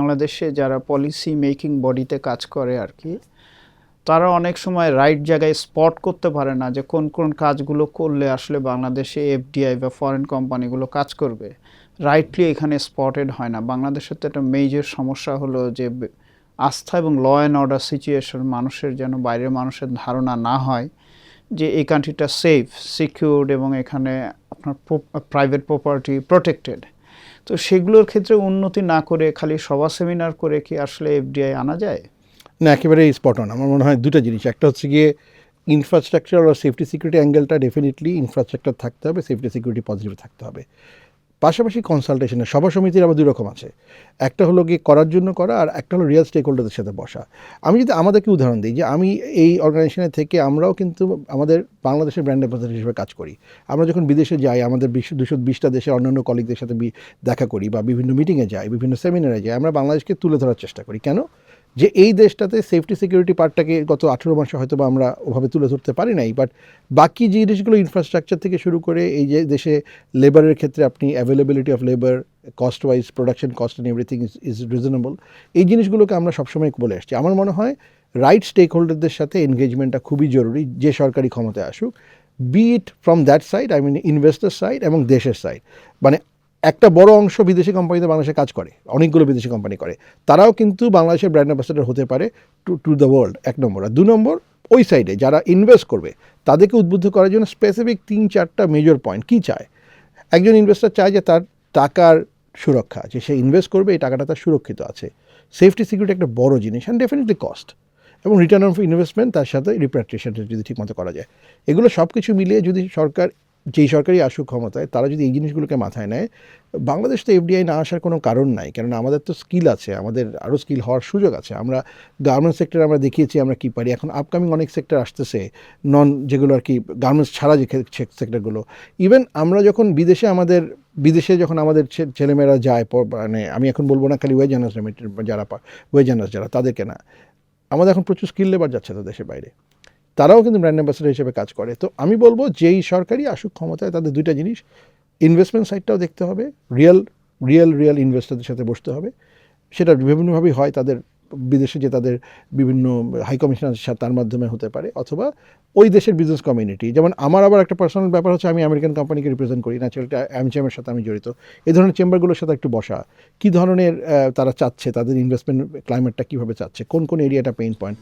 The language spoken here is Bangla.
বাংলাদেশে যারা পলিসি মেকিং বডিতে কাজ করে আর কি, তারা অনেক সময় রাইট জায়গায় স্পট করতে পারে না যে কোন কোন কাজগুলো করলে আসলে বাংলাদেশে এফডিআই বা ফরেন কোম্পানিগুলো কাজ করবে, রাইটলি এখানে স্পটেড হয় না। বাংলাদেশের তো একটা মেজর সমস্যা হলো যে আস্থা এবং ল অ্যান্ড অর্ডার সিচুয়েশন, মানুষের যেন বাইরের মানুষের ধারণা না হয় যে এই কান্ট্রিটা সেফ, সিকিউরড এবং এখানে আপনার প্রাইভেট প্রপার্টি প্রোটেক্টেড। তো সেগুলোর ক্ষেত্রে উন্নতি না করে খালি সভা সেমিনার করে কি আসলে এফডিআই আনা যায়? না, একেবারেই স্পট অন। আমার মনে হয় দুটো জিনিস, একটা হচ্ছে গিয়ে ইনফ্রাস্ট্রাকচার আর সেফটি সিকিউরিটি অ্যাঙ্গেলটা ডেফিনেটলি ইনফ্রাস্ট্রাকচার থাকতে হবে, সেফটি সিকিউরিটি পজিটিভ থাকতে হবে। পাশাপাশি কনসালটেশনের সভা সমিতির আবার দুই রকম আছে, একটা হলো গিয়ে করার জন্য করা, আর একটা হলো রিয়েল স্টেক হোল্ডারদের সাথে বসা। আমি যদি আমাদেরকে উদাহরণ দিই, যে আমি এই অর্গানাইজেশনে থেকে আমরাও কিন্তু আমাদের বাংলাদেশের ব্র্যান্ড অ্যাম্বাসেডর হিসেবে কাজ করি। আমরা যখন বিদেশে যাই, আমাদের 220টা দেশের অন্যান্য কলিগদের সাথে দেখা করি বা বিভিন্ন মিটিংয়ে যাই, বিভিন্ন সেমিনারে যাই, আমরা বাংলাদেশকে তুলে ধরার চেষ্টা করি। কেন? যে এই দেশটাতে সেফটি সিকিউরিটি পার্টটাকে গত 18 মাসে হয়তো বা আমরা ওভাবে তুলে ধরতে পারি নাই, বাট বাকি যে জিনিসগুলো ইনফ্রাস্ট্রাকচার থেকে শুরু করে এই যে দেশে লেবারের ক্ষেত্রে আপনি availability of labour, cost wise, production cost and everything is reasonable, এই জিনিসগুলোকে আমরা সবসময় বলে আসছি। আমার মনে হয় রাইট স্টেক হোল্ডারদের সাথে এনগেজমেন্টটা খুবই জরুরি, যে সরকারি ক্ষমতায় আসুক, be it from that side, I mean investor side এবং দেশের সাইড। মানে একটা বড় অংশ বিদেশি কোম্পানিতে বাংলাদেশে কাজ করে, অনেকগুলো বিদেশি কোম্পানি করে, তারাও কিন্তু বাংলাদেশের ব্র্যান্ড অ্যাম্বাসেডর হতে পারে টু দ্য ওয়ার্ল্ড, 1 নম্বর। আর 2 নম্বর, ওই সাইডে যারা ইনভেস্ট করবে তাদেরকে উদ্বুদ্ধ করার জন্য স্পেসিফিক 3-4টা মেজর পয়েন্ট। কী চায় একজন ইনভেস্টর? চায় যে তার টাকার সুরক্ষা, যে সে ইনভেস্ট করবে এই টাকাটা তার সুরক্ষিত আছে। সেফটি সিকিউরিটি একটা বড় জিনিস, অ্যান্ড ডেফিনেটলি কস্ট এবং রিটার্ন অফ ইনভেস্টমেন্ট, তার সাথে রিপ্যাট্রিয়েশনটা যদি ঠিকমতো করা যায়, এগুলো সব কিছু মিলিয়ে যদি সরকার, যেই সরকারই আসুক ক্ষমতায়, তারা যদি এই জিনিসগুলোকে মাথায় নেয়, বাংলাদেশ তো এফডিআই না আসার কোনো কারণ নাই। কেননা আমাদের তো স্কিল আছে, আমাদের আরও স্কিল হওয়ার সুযোগ আছে। আমরা গার্মেন্টস সেক্টরে আমরা দেখিয়েছি আমরা কী পারি। এখন আপকামিং অনেক সেক্টর আসতেছে, যেগুলো আর কি গার্মেন্টস ছাড়া যে সেক্টরগুলো। ইভেন আমরা যখন বিদেশে যখন আমাদের ছেলেমেয়েরা যায়, মানে আমি এখন বলবো না খালি ওয়েজ আর্নার্স, ওয়েজ আর্নার্স যারা, তাদেরকে না, আমাদের এখন প্রচুর স্কিল লেবার যাচ্ছে তো দেশের বাইরে, তারাও কিন্তু ব্র্যান্ড অ্যাম্বাসেডর হিসেবে কাজ করে। তো আমি বলবো যেই সরকারই আসুক ক্ষমতায়, তাদের দুইটা জিনিস, ইনভেস্টমেন্ট সাইডটাও দেখতে হবে, রিয়েল ইনভেস্টরদের সাথে বসতে হবে। সেটা বিভিন্নভাবেই হয়, তাদের বিদেশে যে তাদের বিভিন্ন হাই কমিশনার, তার মাধ্যমে হতে পারে, অথবা ওই দেশের বিজনেস কমিউনিটি। যেমন আমার আবার একটা পার্সোনাল ব্যাপার হচ্ছে, আমি আমেরিকান কোম্পানিকে রিপ্রেজেন্ট করি, ন্যাচারালি অ্যামচেমের সাথে আমি জড়িত। এই ধরনের চেম্বারগুলোর সাথে একটু বসা, কী ধরনের তারা চাচ্ছে, তাদের ইনভেস্টমেন্ট ক্লাইমেটটা কীভাবে চাচ্ছে, কোন কোন এরিয়াটা পেইন পয়েন্ট।